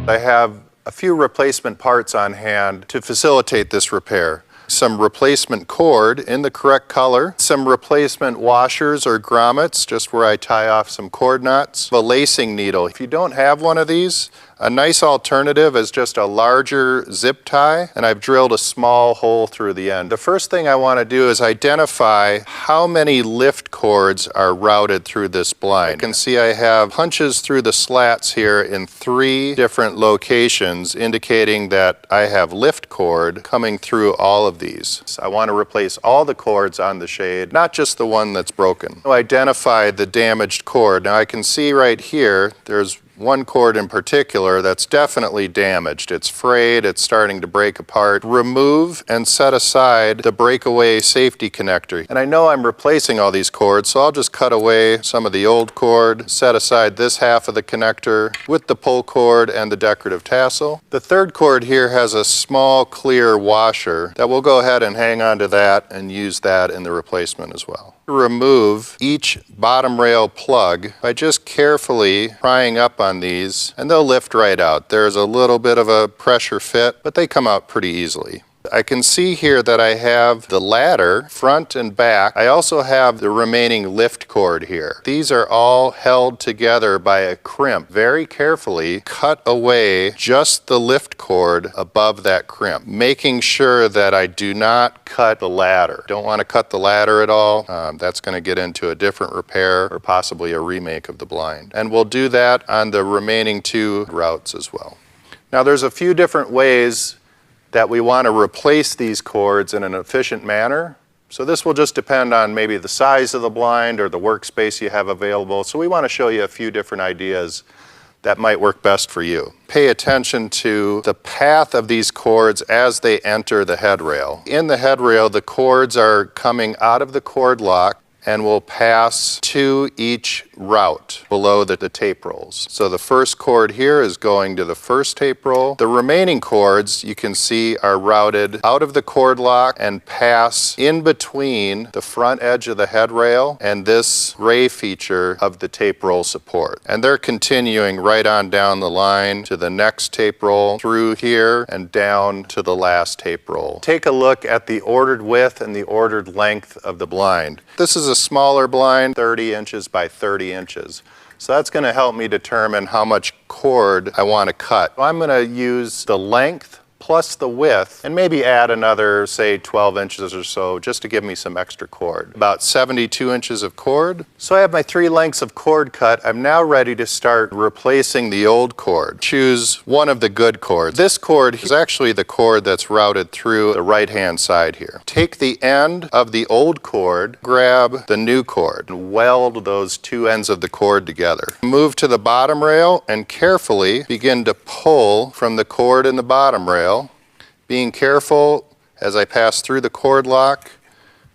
I have a few replacement parts on hand to facilitate this repair. Some replacement cord in the correct color, some replacement washers or grommets, just where I tie off some cord knots, a lacing needle. If you don't have one of these, a nice alternative is just a larger zip tie, and I've drilled a small hole through the end. The first thing I want to do is identify how many lift cords are routed through this blind. You can see I have punches through the slats here in 3 different locations, indicating that I have lift cord coming through all of these. So I want to replace all the cords on the shade, not just the one that's broken. To identify the damaged cord. Now I can see right here, there's one cord in particular that's definitely damaged. It's frayed, it's starting to break apart. Remove and set aside the breakaway safety connector. And I know I'm replacing all these cords, so I'll just cut away some of the old cord, set aside this half of the connector with the pull cord and the decorative tassel. The third cord here has a small clear washer that we'll go ahead and hang on to that and use that in the replacement as well. Remove each bottom rail plug by just carefully prying up on these, and they'll lift right out. There's a little bit of a pressure fit, but they come out pretty easily. I can see here that I have the ladder front and back. I also have the remaining lift cord here. These are all held together by a crimp. Very carefully cut away just the lift cord above that crimp, making sure that I do not cut the ladder. Don't want to cut the ladder at all. That's going to get into a different repair or possibly a remake of the blind. And we'll do that on the remaining 2 routes as well. Now there's a few different ways that we want to replace these cords in an efficient manner. So this will just depend on maybe the size of the blind or the workspace you have available. So we want to show you a few different ideas that might work best for you. Pay attention to the path of these cords as they enter the headrail. In the headrail, the cords are coming out of the cord lock and will pass to each route below the tape rolls. So the first cord here is going to the first tape roll. The remaining cords you can see are routed out of the cord lock and pass in between the front edge of the headrail and this ray feature of the tape roll support. And they're continuing right on down the line to the next tape roll, through here and down to the last tape roll. Take a look at the ordered width and the ordered length of the blind. This is a smaller blind, 30 inches by 30 inches. So that's going to help me determine how much cord I want to cut. I'm going to use the length plus the width and maybe add another, say, 12 inches or so just to give me some extra cord. About 72 inches of cord. So I have my 3 lengths of cord cut. I'm now ready to start replacing the old cord. Choose one of the good cords. This cord is actually the cord that's routed through the right-hand side here. Take the end of the old cord, grab the new cord, and weld those 2 ends of the cord together. Move to the bottom rail and carefully begin to pull from the cord in the bottom rail, being careful as I pass through the cord lock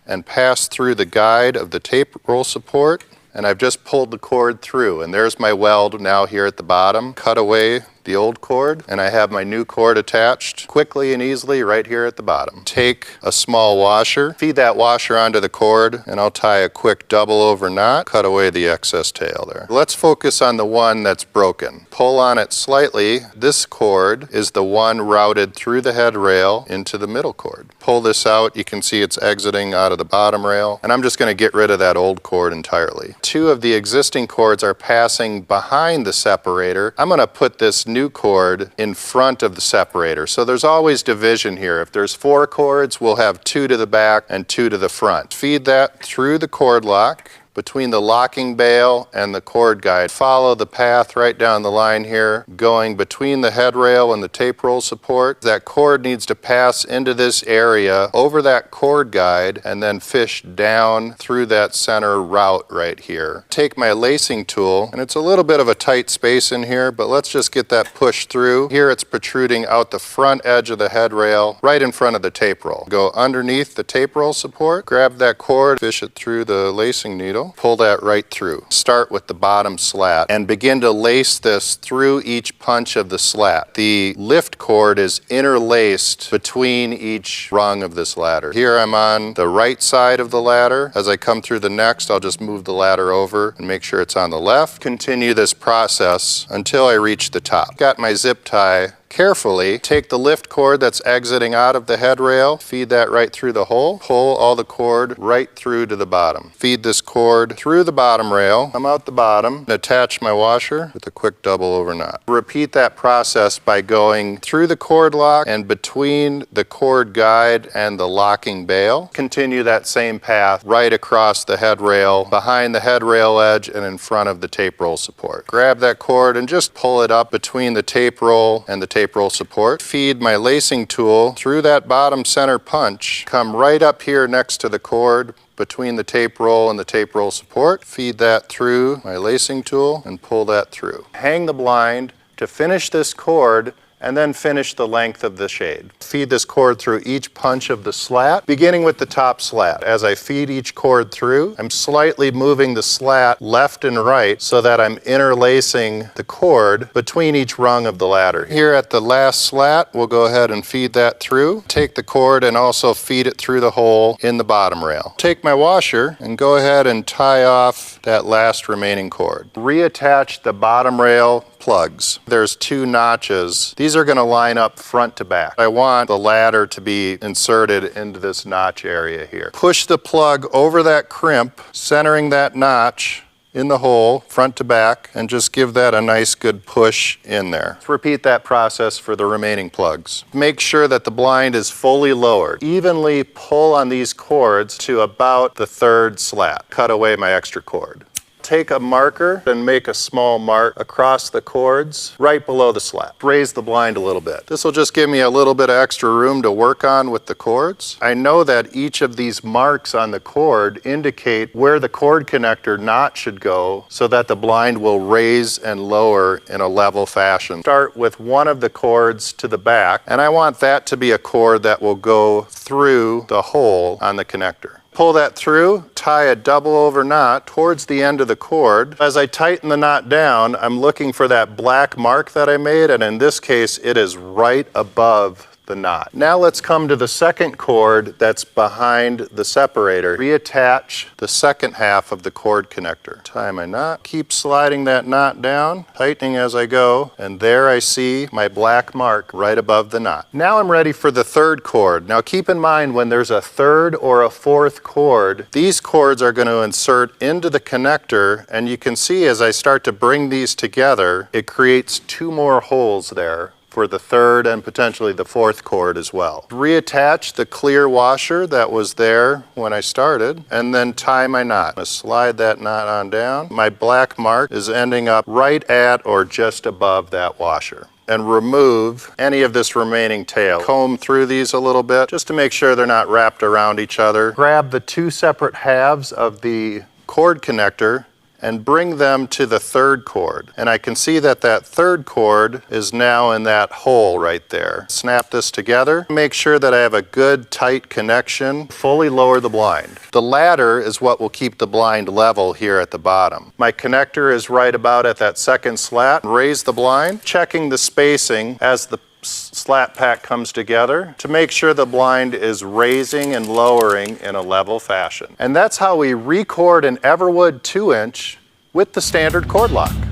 and pass through the guide of the tape roll support. And I've just pulled the cord through, and there's my weld now here at the bottom. Cut away the old cord, and I have my new cord attached quickly and easily right here at the bottom. Take a small washer, feed that washer onto the cord, and I'll tie a quick double over knot, cut away the excess tail there. Let's focus on the one that's broken. Pull on it slightly. This cord is the one routed through the head rail into the middle cord. Pull this out, you can see it's exiting out of the bottom rail, and I'm just going to get rid of that old cord entirely. 2 of the existing cords are passing behind the separator. I'm going to put this new cord in front of the separator. So there's always division here. If there's 4 cords, we'll have 2 to the back and 2 to the front. Feed that through the cord lock between the locking bail and the cord guide. Follow the path right down the line here, going between the head rail and the tape roll support. That cord needs to pass into this area over that cord guide and then fish down through that center route right here. Take my lacing tool, and it's a little bit of a tight space in here, but let's just get that pushed through. Here it's protruding out the front edge of the head rail, right in front of the tape roll. Go underneath the tape roll support, grab that cord, fish it through the lacing needle, rail, pull that right through. Start with the bottom slat and begin to lace this through each punch of the slat. The lift cord is interlaced between each rung of this ladder. Here I'm on the right side of the ladder. As I come through the next, I'll just move the ladder over and make sure it's on the left. Continue this process until I reach the top. Got my zip tie. Carefully take the lift cord that's exiting out of the headrail, feed that right through the hole, pull all the cord right through to the bottom. Feed this cord through the bottom rail, come out the bottom, and attach my washer with a quick double over knot. Repeat that process by going through the cord lock and between the cord guide and the locking bail. Continue that same path right across the headrail, behind the headrail edge and in front of the tape roll support. Grab that cord and just pull it up between the tape roll and the tape roll support. Feed my lacing tool through that bottom center punch. Come right up here next to the cord between the tape roll and the tape roll support. Feed that through my lacing tool and pull that through. Hang the blind to finish this cord and then finish the length of the shade. Feed this cord through each punch of the slat, beginning with the top slat. As I feed each cord through, I'm slightly moving the slat left and right so that I'm interlacing the cord between each rung of the ladder. Here at the last slat, we'll go ahead and feed that through. Take the cord and also feed it through the hole in the bottom rail. Take my washer and go ahead and tie off that last remaining cord. Reattach the bottom rail plugs. There's 2 notches. These are going to line up front to back. I want the ladder to be inserted into this notch area here. Push the plug over that crimp, centering that notch in the hole, front to back, and just give that a nice good push in there. Let's repeat that process for the remaining plugs. Make sure that the blind is fully lowered. Evenly pull on these cords to about the 3rd slat. Cut away my extra cord. Take a marker and make a small mark across the cords right below the slat. Raise the blind a little bit. This will just give me a little bit of extra room to work on with the cords. I know that each of these marks on the cord indicate where the cord connector knot should go so that the blind will raise and lower in a level fashion. Start with one of the cords to the back, and I want that to be a cord that will go through the hole on the connector. Pull that through, tie a double over knot towards the end of the cord. As I tighten the knot down, I'm looking for that black mark that I made, and in this case, it is right above the knot. Now let's come to the second cord that's behind the separator. Reattach the second half of the cord connector. Tie my knot, keep sliding that knot down, tightening as I go, and there I see my black mark right above the knot. Now I'm ready for the 3rd cord. Now keep in mind when there's a 3rd or a 4th cord, these cords are going to insert into the connector, and you can see as I start to bring these together, it creates 2 more holes there for the 3rd and potentially the 4th cord as well. Reattach the clear washer that was there when I started, and then tie my knot. I'm going to slide that knot on down. My black mark is ending up right at or just above that washer. And remove any of this remaining tail. Comb through these a little bit just to make sure they're not wrapped around each other. Grab the 2 separate halves of the cord connector and bring them to the 3rd cord. And I can see that that 3rd cord is now in that hole right there. Snap this together. Make sure that I have a good tight connection. Fully lower the blind. The ladder is what will keep the blind level here at the bottom. My connector is right about at that 2nd slat. Raise the blind, checking the spacing as the slat pack comes together to make sure the blind is raising and lowering in a level fashion. And that's how we record an EverWood 2-inch with the Standard Cordlock.